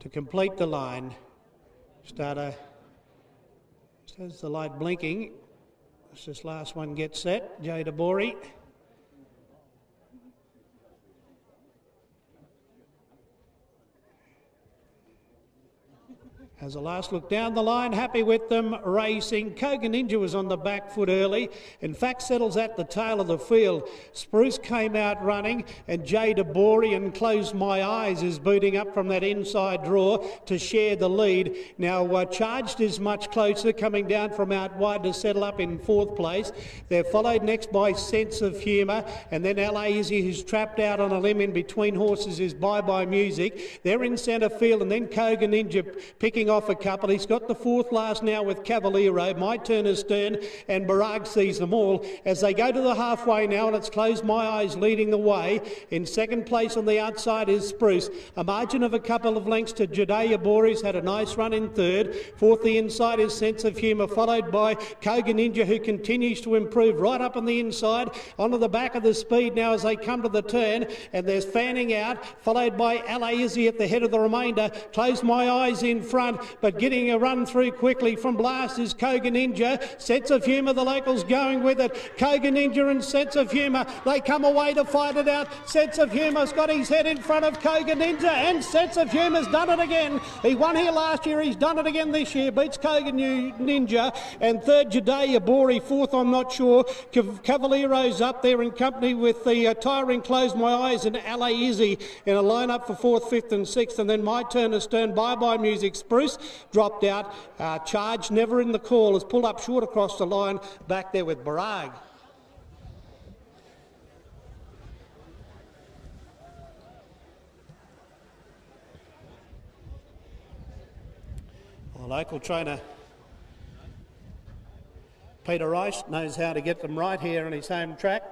to complete the line. Starter, says the light blinking. As this last one gets set, Jay DeBory. As a last look down the line, happy with them racing. Goondiwindi was on the back foot early. In fact, settles at the tail of the field. Spruce came out running, and Jay DeBory and Close My Eyes is booting up from that inside draw to share the lead. Now, Charged is much closer, coming down from out wide to settle up in fourth place. They're followed next by Sense of Humour, and then LA Izzy, who's trapped out on a limb in between horses, is Bye Bye Music. They're in centre field, and then Goondiwindi picking off a couple. He's got the fourth last now with Cavaliero. My Turn is Stern, and Barag sees them all as they go to the halfway now, and it's Close My Eyes leading the way. In second place on the outside is Spruce. A margin of a couple of lengths to Judea Boris, had a nice run in third. Fourth the inside is Sense of Humour, followed by Goondiwindi, who continues to improve right up on the inside. Onto the back of the speed now as they come to the turn, and there's Fanning out, followed by LA Izzy at the head of the remainder. Close My Eyes in front, but getting a run through quickly from Blast is Goondiwindi. Sense of Humour, the locals going with it. Goondiwindi and Sense of Humour, they come away to fight it out. Sense of Humour's got his head in front of Goondiwindi, and Sense of Humour's done it again. He won here last year, he's done it again this year, beats Goondiwindi, and third Judea Bori, fourth I'm not sure. Cavaliero's up there in company with the tiring Close My Eyes and LA Izzy in a line-up for fourth, fifth and sixth, and then My Turn is Stern, Bye Bye Music. Spruce dropped out. Charge never in the call, has pulled up short across the line, back there with Barag. The local trainer Peter Rice knows how to get them right here on his home track.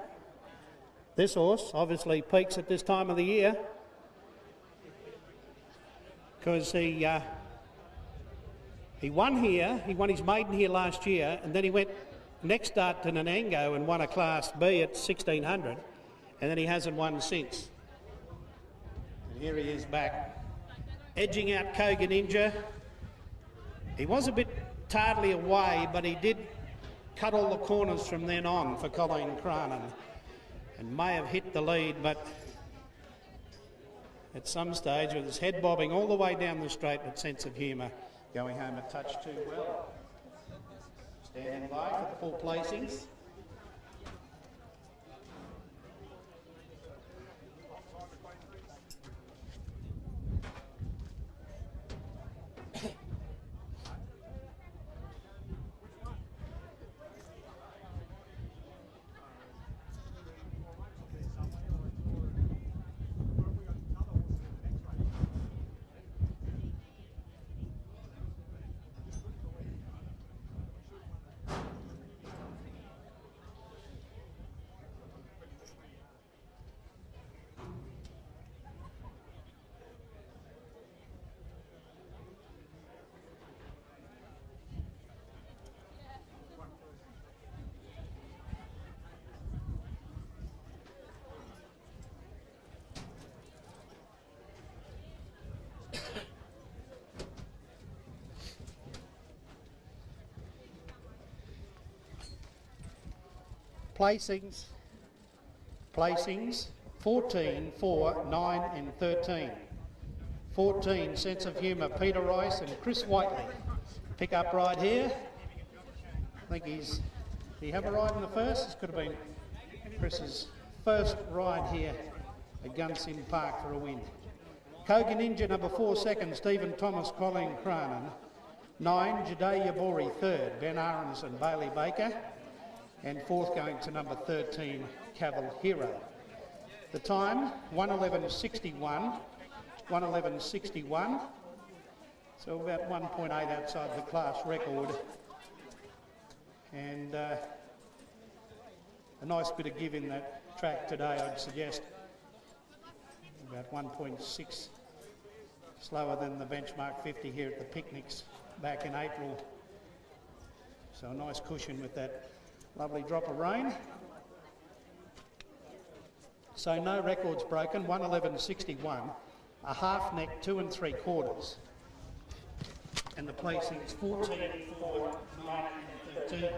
This horse obviously peaks at this time of the year because he won here. He won his maiden here last year, and then he went next start to Nanango and won a Class B at 1600, and then he hasn't won since. And here he is back, edging out Goondiwindi. He was a bit tardily away, but he did cut all the corners from then on for Colleen Cranen, and may have hit the lead, but at some stage with his head bobbing all the way down the straight with Sense of Humour going home a touch too well. Standing by for the full placings. Placings 14, 4, 9 and 13. 14, Sense of Humour, Peter Rice and Chris Whiteley. Pick up right here. I think did he have a ride in the first? This could have been Chris's first ride here at Gunsynd Park for a win. Goondiwindi, number 4, second, Stephen Thomas, Colleen Cranen. 9, Judea Bori, third, Ben Ahrens and Bailey Baker. And fourth going to number 13, Cavaliero. The time, 1:11.61, 1:11.61, so about 1.8 outside the class record. And a nice bit of give in that track today, I'd suggest. About 1.6 slower than the benchmark 50 here at the picnics back in April. So a nice cushion with that lovely drop of rain. So no records broken, 1:11.61. a half neck 2 3/4. And the placings 14, 4, 9 and 13.